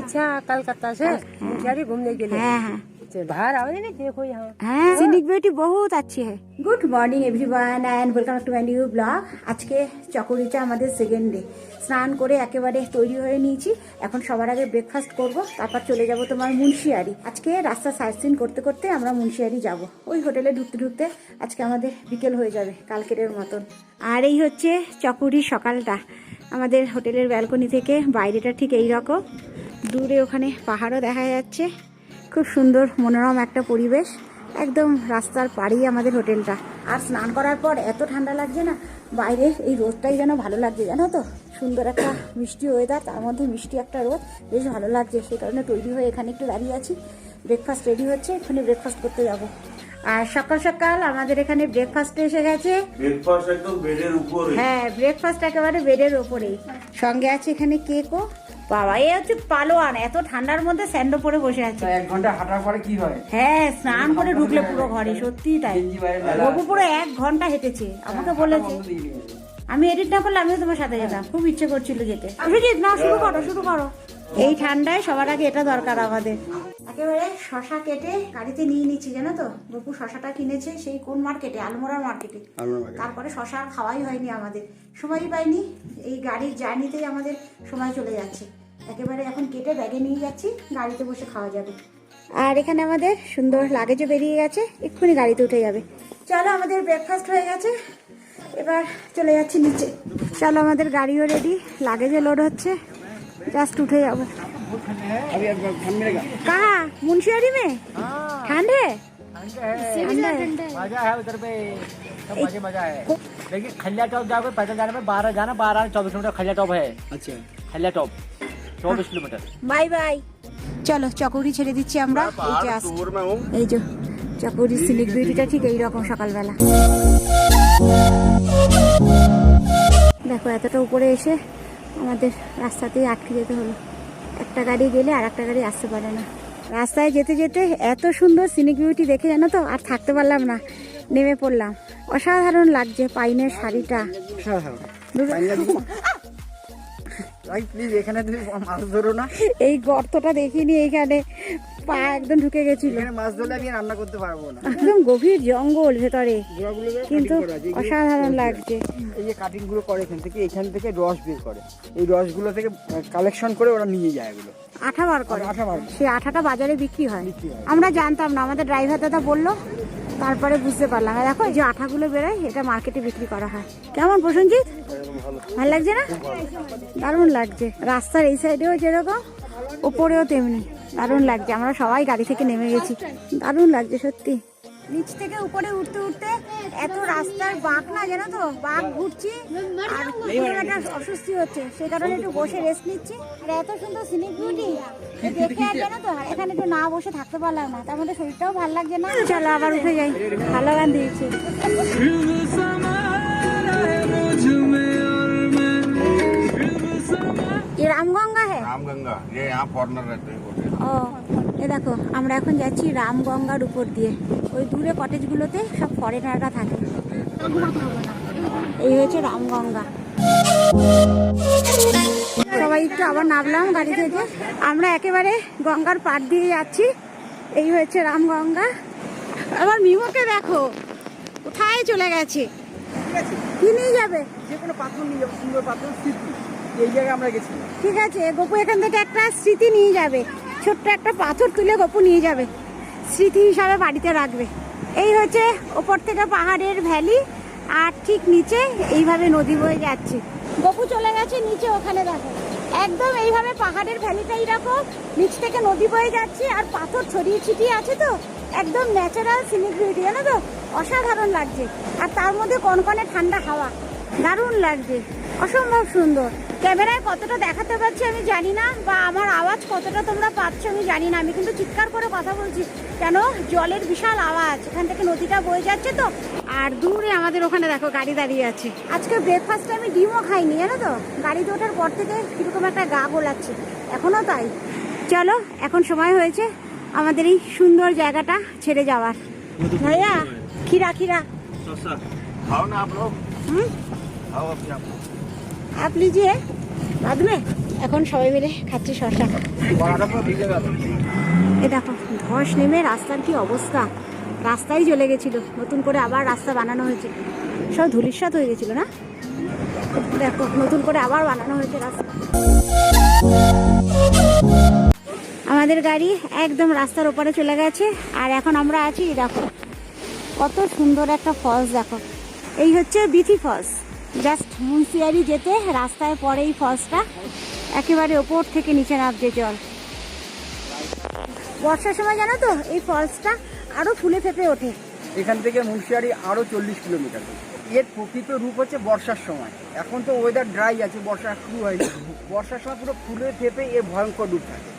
अच्छा कलकत्ता से मुंशियारी घूमने के लिए। हाँ हाँ बाहर आओ ना, देखो यहाँ। হ্যাঁ সিনিক বিউটি বহুত अच्छी है। Good morning everyone and welcome to my new blog. আজকে চকরিচা আমাদের সেকেন্ড ডে। স্নান করে একেবারে তৈরি হয়ে নিয়েছি। এখন সবার আগে ব্রেকফাস্ট করব, তারপর চলে যাব তোমার মুন্সিয়ারি। আজকে রাস্তা সাইট সিন করতে করতে আমরা মুন্সিয়ারি যাব। ওই হোটেলে ঢুকতে ঢুকতে আজকে আমাদের বিকেল হয়ে যাবে কালকের মতন। আর এই হচ্ছে চকরির সকালটা আমাদের হোটেলের ব্যালকনি থেকে। বাইরেটা ঠিক এই রকম, দূরে ওখানে পাহাড়ও দেখা যাচ্ছে। খুব সুন্দর মনোরম একটা পরিবেশ, একদম রাস্তার পাড়েই আমাদের হোটেলটা। আর স্নান করার পর এত ঠান্ডা লাগছে না, বাইরে এই রোদটাই যেন ভালো লাগছে, জানো তো। সুন্দর একটা মিষ্টি ওয়েদার, তার মধ্যে মিষ্টি একটা রোদ, বেশ ভালো লাগছে। সেই কারণে তৈরি হয়ে এখানে একটু দাঁড়িয়ে আছি। ব্রেকফাস্ট রেডি হচ্ছে, এখানে ব্রেকফাস্ট করতে যাব। আর সকাল সকাল আমাদের এখানে ব্রেকফাস্ট এসে গেছে। ব্রেকফাস্ট একদম বেডের উপরে। হ্যাঁ, ব্রেকফাস্ট একেবারে বেডের ওপরেই। সঙ্গে আছে এখানে কেকও। বাবা, এ হচ্ছে পালোয়ান, এত ঠান্ডার মধ্যে স্যান্ডো পরে বসে আছে। 1 ঘন্টা হাঁটার পরে কি হয়? হ্যাঁ, স্নান করে ঢুকলে পুরো ঘরে, সত্যি তাই। বাবু পুরো 1 ঘন্টা হেঁটেছে, আমাকে বলেছে। আমি এডিট না করলে আমিও তোমার সাথে যেতাম, খুব ইচ্ছে করছিল যেতে। অভিজিৎ, না শুরু করো শুরু করো। এই ঠান্ডায় সবার আগে এটা দরকার আমাদের। একেবারে শশা কেটে গাড়িতে নিয়ে নিচ্ছি, জানো তো। বপু শশাটা কিনেছে সেই কোন মার্কেটে, আলমোড়ার মার্কেটে। তারপরে শশা আর খাওয়াই হয়নি আমাদের, সময়ই পাইনি। এই গাড়ির জার্নিতেই আমাদের সময় চলে যাচ্ছে। একেবারে এখন কেটে ব্যাগে নিয়ে যাচ্ছি, গাড়িতে বসে খাওয়া যাবে। আর এখানে আমাদের সুন্দর লাগেজও বেরিয়ে গেছে, এক্ষুনি গাড়িতে উঠে যাবে। চলো, আমাদের ব্রেকফাস্ট হয়ে গেছে, এবার চলে যাচ্ছি নিচে। চলো, আমাদের গাড়িও রেডি, লাগেজে লোড হচ্ছে, জাস্ট উঠে যাবো। कहाँ मुंशियारी में? ठंड है? मजा है उधर पे, सब मजा है। लेकिन खलिया टॉप जाओगे पैदल जाने में 12 जाना, 12-24 किलोमीटर खलिया टॉप है। अच्छा, खलिया टॉप 24 किलोमीटर। Bye bye. চলো, চকরি ছেড়ে দিচ্ছি আমরা। এই যে এই যে চকরি সিনিক বিউটিটা ঠিক এইরকম সকালবেলা। দেখো, এতটা উপরে এসে আমাদের রাস্তাতেই আটকে যেতে হলো। একটা গাড়ি গেলে আর একটা গাড়ি আসতে পারে না। রাস্তায় যেতে যেতে এত সুন্দর সিনিক বিউটি দেখে, জানো তো, আর থাকতে পারলাম না, নেমে পড়লাম। অসাধারণ লাগছে পাইনের শাড়িটা। প্লিজ, এখানে তুমি মাছ ধরো না। এই গর্তটা দেখিনি, এইখানে পা একদম ঢুকে গেছিল। মাছ ধরলে আমি রান্না করতে পারবো না। একদম গভীর জঙ্গল ভেতরে, কিন্তু অসাধারণ লাগছে। এই যে কাটিং গুলো করে এখান থেকে রস বের করে, এই রসগুলো থেকে কালেকশন করে ওরা নিয়ে যায় এগুলো। আঠা বার করে, সেই আঠাটা বাজারে বিক্রি হয়। বিক্রি হয়। আমরা জানতাম না, আমাদের ড্রাইভার দাদা বললো, তারপরে বুঝতে পারলাম। আর দেখো, এই যে আঠাগুলো বেরোয়, এটা মার্কেটে বিক্রি করা হয়। কেমন প্রসেনজিৎ, ভালো লাগছে না? দারুণ লাগছে। রাস্তার এই সাইডেও যেরকম, ওপরেও তেমনি দারুণ লাগছে। আমরা সবাই গাড়ি থেকে নেমে গেছি, দারুণ লাগছে সত্যি। নিচ থেকে উপরে উঠতে উঠতে এত রাস্তার বাঁক না, জানো তো, বাঁক ঘুরছি আর একটা অস্বস্তি হচ্ছে, সেই কারণে একটু বসে রেস্ট নিচ্ছি। আর এত সুন্দর সিনিক বিউটি দেখে, আর জানো তো, এখানে একটু না বসে থাকতে পারলাম না, তার মধ্যে শরীরটাও ভালো লাগছে না। চলো আবার উঠে যাই, ভালো গান দিয়েছি। ये रामगंगा है? रामगंगा, ये यहाँ फॉरेनर रहते हैं। ও, এ দেখো, আমরা এখন যাচ্ছি রামগঙ্গার উপর দিয়ে। ওই দূরে কটেজগুলোতে সব ফরেনাররা থাকে। এই হচ্ছে রামগঙ্গা। সবাই একটু আবার নামলাম গাড়ি থেকে। আমরা একেবারে গঙ্গার পাড় দিয়ে যাচ্ছি। এই হচ্ছে রামগঙ্গা। আবার মিমোকে দেখো, কোথায় চলে গেছে। কি নিয়ে যাবে? যে কোনো পাথর নিয়ে যাবো, সুন্দর পাথর, স্মৃতি। এই জায়গায় আমরা গেছি। ঠিক আছে, গপু এখান থেকে একটা স্মৃতি নিয়ে যাবে। ছোট্ট একটা পাথর তুলে গপু নিয়ে যাবে, স্মৃতি হিসাবে বাড়িতে রাখবে। এই হচ্ছে ওপর থেকে পাহাড়ের ভ্যালি, আর ঠিক নিচে এইভাবে নদী বয়ে যাচ্ছে। গপু চলে গেছে নিচে, ওখানে দেখো, একদম এইভাবে পাহাড়ের ভ্যালিটা এইরকম, নিচ থেকে নদী বয়ে যাচ্ছে, আর পাথর ছড়িয়ে ছিটিয়ে আছে, তো একদম ন্যাচারাল সিনিক বিউটি, জানো তো, অসাধারণ লাগছে। আর তার মধ্যে কনকনে ঠান্ডা হাওয়া, দারুণ লাগছে, অসম্ভব সুন্দর। ক্যামেরায় কতটা দেখাতে পারছি আমি জানি না, বা আমার আওয়াজ কতটা তোমরা পাচ্ছ আমি জানি না। আমি কিন্তু চিৎকার করে কথা বলছি, কেন জলের বিশাল আওয়াজ, এখান থেকে নদীটা বয়ে যাচ্ছে তো। আর দূরে আমাদের ওখানে দেখো গাড়ি দাঁড়িয়ে আছে। আজকে ব্রেকফাস্টে আমি ডিমও খাইনি, জানো তো। গাড়িতে ওঠার পর থেকে কিরকম একটা গা গোলাচ্ছে, এখনো তাই। চলো, এখন সময় হয়েছে আমাদের এই সুন্দর জায়গাটা ছেড়ে যাওয়ার। ভাইয়া, खीरा खीरा खाओ ना आप लोग। खाओ अपने आप। आप लीजिए, बाद में এখন সবাই মিলে খাচ্ছি শসা। এ দেখো ধস নেমে রাস্তার কি অবস্থা, রাস্তাই জ্বলে গেছিল, নতুন করে আবার রাস্তা বানানো হয়েছে। সব ধূলিসাৎ হয়ে গেছিল না, দেখো নতুন করে আবার বানানো হয়েছে রাস্তা। আমাদের গাড়ি একদম রাস্তার ওপারে চলে গেছে, আর এখন আমরা আছি দেখো কত সুন্দর একটা ফলস। দেখো এই হচ্ছে বিথি ফলস, জাস্ট মুন্সিয়ারি যেতে রাস্তায় পরে এই ফলসটা, একেবারে ওপর থেকে নিচে নামছে জল। বর্ষার সময় জানো তো এই ফলসটা আরো ফুলে ফেপে ওঠে। এখান থেকে মুন্সিয়ারি আরো 40 কিলোমিটার। এর প্রকৃত রূপ হচ্ছে বর্ষার সময়। এখন তো ওয়েদার ড্রাই আছে, বর্ষা শুরু হয়নি। বর্ষার সময় পুরো ফুলে ফেপে এর ভয়ঙ্কর রূপ থাকে।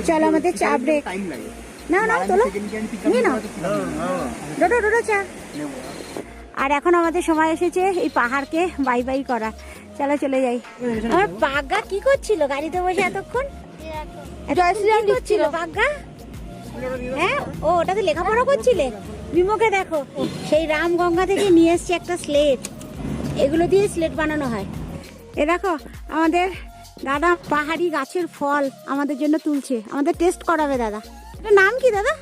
চলো আমাদের চা ব্রেক। টাইম লাগে না না তোলো, নিয়ে নাও ডোডো ডোডো চা। আর এখন আমাদের সময় এসেছে এই পাহাড়কে বাই বাই করা। চলো চলে যাই। আমার পাগা কি করছিল গাড়িতে বসে এতক্ষণ? কি করছিল পাগা? হ্যাঁ ও ওটাতে লেখাপড়া করছিলে? বিমুখে দেখো সেই রামগঙ্গা থেকে নিয়ে এসছে একটা স্লেট, এগুলো দিয়ে স্লেট বানানো হয়। এ দেখো আমাদের দাদা পাহাড়ি গাছের ফল আমাদের জন্য তুলছে, আমাদের টেস্ট করাবে দাদা। এটার নাম কি দাদা?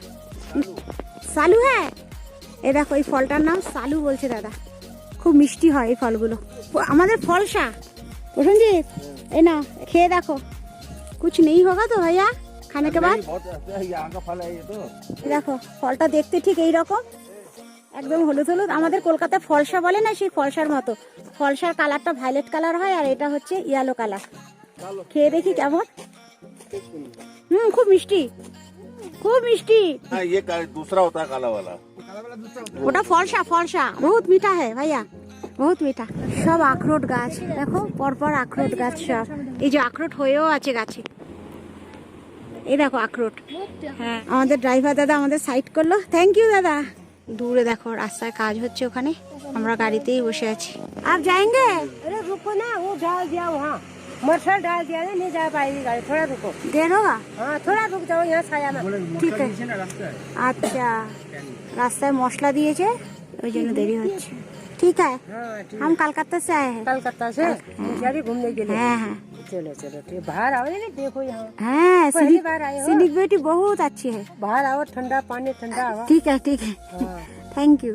সালু। হ্যাঁ এ দেখো এই ফলটার নাম সালু বলছে দাদা, খুব মিষ্টি হয় এই ফলগুলো। আমাদের ফলসা প্রসেনজিৎ, এই না খেয়ে দেখো। কুছ নেই হোগা তো ভাইয়া খানে কে বাদ। দেখো ফলটা দেখতে ঠিক এইরকম, একদম হলুদ হলুদ। আমাদের কলকাতায় ফলসা বলে না, সেই ফলসার মতো। ফলসার কালারটা ভায়োলেট কালার হয়, আর এটা হচ্ছে ইয়েলো কালার। খেয়ে দেখি কেমন। খুব মিষ্টি, খুব মিষ্টি। हाँ ये दूसरा होता है काला वाला। ওটা ফলসা, ফলসা বহুত মিঠা হ্যাঁ ভাইয়া, বহুত মিঠা। সব আখরোট গাছ দেখো, পরপর আখরোট গাছ সব। এই যে আখরোট হয়েও আছে গাছে, এই দেখো আখরোট। হ্যাঁ আমাদের ড্রাইভার দাদা আমাদের সাইড করলো, থ্যাংক ইউ দাদা। দূরে দেখো রাস্তায় কাজ হচ্ছে, ওখানে আমরা গাড়িতেই বসে আছি। আর যাएंगे? अरे रुको ना, वो डाल दिया वहाँ, मरसल डाल दिया ना, नहीं जा पाएगी गाड़ी, थोड़ा रुको। देर होगा? हाँ थोड़ा रुक जाओ यहाँ छाया में। ঠিক আছে। আচ্ছা রাস্তায় মশলা দিয়েছে ওই জন্য দেরি হচ্ছে। ঠিক আছে, हाँ ठीक। हम कलकत्ता से आए हैं। कलकत्ता से मुंशियारी घूमने के लिए। हाँ हाँ चलो चलो ठीक, बाहर आओ ना, देखो यहाँ हाँ, पहली बार आए हो? सीनिक ब्यूटी बहुत अच्छी है। बाहर आओ, ठंडा पानी, ठंडा हवा। ঠিক আছে ঠিক আছে, हाँ। Thank you.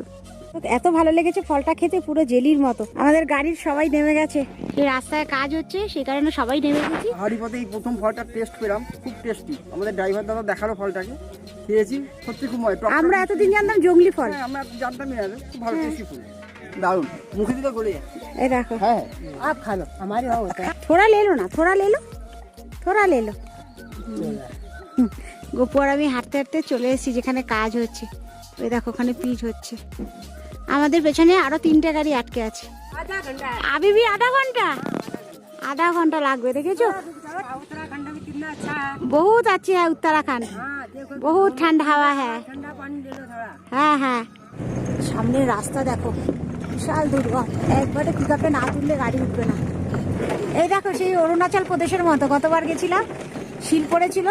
এত ভালো লেগেছে ফলটা খেতে, পুরো জেলির মতো। আমাদের গাড়ির সবাই নেমে গেছে, এই রাস্তায় কাজ হচ্ছে সেই কারণে সবাই নেমে গেছি। হাড়িপথে এই প্রথম ফলটা টেস্ট পেলাম, খুব টেস্টি। আমাদের ড্রাইভার দাদা দেখালো ফলটাকে, খেয়েছি, সত্যি খুব মজা। আমরা এতদিন জানতাম জঙ্গলি ফল। হ্যাঁ, আমরা জানতামই না, খুব ভালো টেস্টি ফুল, দারুণ। মুখে দিতে গলে যায়। এই দেখো হ্যাঁ आप खा लो, हमारे वहाँ होता है। থোড়া ले लो না, থোড়া ले लो, থোড়া ले लो। গোপু আর আমি হাঁটতে হাঁটতে চলে এসেছি যেখানে কাজ হচ্ছে। ওই দেখো ওখানে পিচ হচ্ছে। আমাদের পেছনে আরো 3টে গাড়ি আটকে আছে। आधा घंटा है। আবি भी आधा घंटा, आधा घंटा লাগবে। দেখেছো उत्तराखंड में कितना अच्छा है। बहुत अच्छी है उत्तराखंड, हाँ देखो, बहुत ठंडा हवा है। ठंडा पानी ले लो थोड़ा। হ্যাঁ হ্যাঁ, সামনের রাস্তা দেখো বিশাল দুর্গম, একবারে পিকআপে না তুললে গাড়ি উঠবে না। এই দেখো সেই অরুণাচল প্রদেশের মতো, গতবার গেছিলাম শিল পড়েছিল,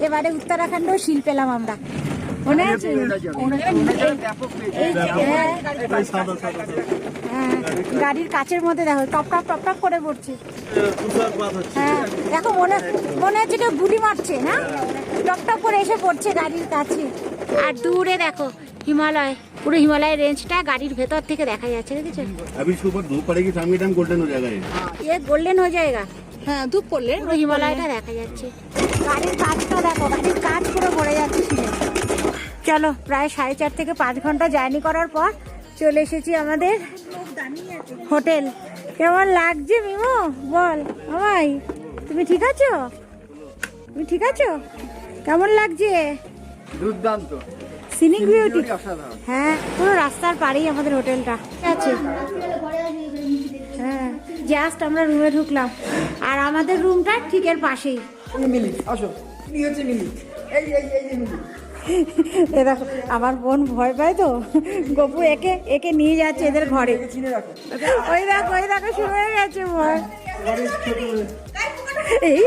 এবারে উত্তরাখণ্ডেও শিল পেলাম আমরা, মনে আছে? হ্যাঁ, গাড়ির কাচের মধ্যে দেখো টপ টপ টপ টপ করে পড়ছে। হ্যাঁ দেখো মনে মনে হচ্ছে কেউ গুলি মারছে না, টপ টপ করে এসে পড়ছে গাড়ির কাছে। আর দূরে দেখো হিমালয়, পুরো হিমালয় রেঞ্জটা গাড়ির ভেতর থেকে দেখা যাচ্ছে, দেখেছো? अभी इसके ऊपर धूप पड़ेगी, शाम के टाइम गोल्डन हो जाएगा ये। ये गोल्डन हो जाएगा। হ্যাঁ ধূপ পড়লে পুরো হিমালয়টা দেখা যাচ্ছে। গাড়ির কাজটা দেখো, গাড়ির কাজ পুরো ভরে যাচ্ছে শিলে। চলো প্রায় 4.5 থেকে 5 ঘন্টা জার্নি করার পর চলে এসেছি আমাদের হোটেল। কেমন লাগছে মিমো বল ভাই, তুমি ঠিক আছো? তুমি ঠিক আছো? কেমন লাগছে? দুর্দান্ত, সিনিক বিউটি। অসাধারণ। হ্যাঁ পুরো রাস্তার পাড়েই আমাদের হোটেলটা আছে। হ্যাঁ জাস্ট আমরা রুমে ঢুকলাম, আর আমাদের রুমটা ঠিক এর পাশেই। মিলি আসো, কি হচ্ছে মিলি? এই এই এই যে মিলি। এ দেখো আমার বোন ভয় পায় তো, গপু একে একে নিয়ে যাচ্ছে এদের ঘরে। চিনে রাখো। ওই দেখো শুরু হয়ে গেছে ভয়। এই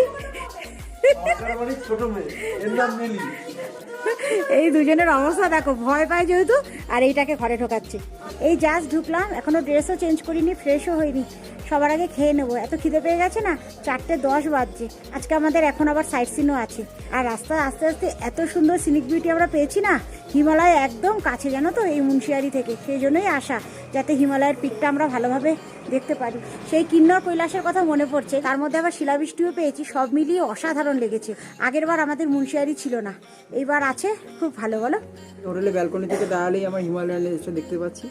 ছোট মেয়ে, এর নাম মিলি। এই দুজনের অবস্থা দেখো, ভয় পায় যেহেতু, আর এইটাকে ঘরে ঢোকাচ্ছে। এই জাস্ট ঢুকলাম, এখনো ড্রেসও চেঞ্জ করিনি, ফ্রেশও হয়নি, সবার আগে খেয়ে নেবো, এত খিদে পেয়ে গেছে না। 4:10 বাজছে। আজকে আমাদের এখন আবার সাইট সিনও আছে। আর রাস্তায় আস্তে আস্তে এত সুন্দর সিনিক বিউটি আমরা পেয়েছি না, হিমালয় একদম কাছে জানো তো এই মুন্সিয়ারি থেকে। সেই জন্যই আসা, যাতে হিমালয়ের পিকটা আমরা ভালোভাবে দেখতে পারি। সেই কিন্নর কৈলাসের কথা মনে পড়ছে, তার মধ্যে আবার শিলাবৃষ্টিও পেয়েছি। সব মিলিয়ে অসাধারণ লেগেছে। আগের বার আমাদের মুন্সিয়ারি ছিল না, এইবার আছে। খুব ভালো, বলো? হোটেলে ব্যালকনি থেকে দাঁড়ালেই আমার হিমালয়ান রেঞ্জটা দেখতে পাচ্ছি।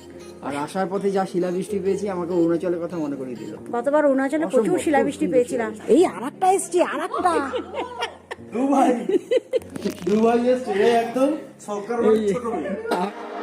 আর আসার পথে যা শিলাবৃষ্টি পেয়েছি আমাকে অরুণাচলের কথা মনে করিয়ে দিল। গতবার অরুণাচলে প্রচুর শিলাবৃষ্টি পেয়েছিলাম। এই আরেকটা এসছি, আরেকটা দুবাই এসছে একদম সরকার ছোট মেয়ে।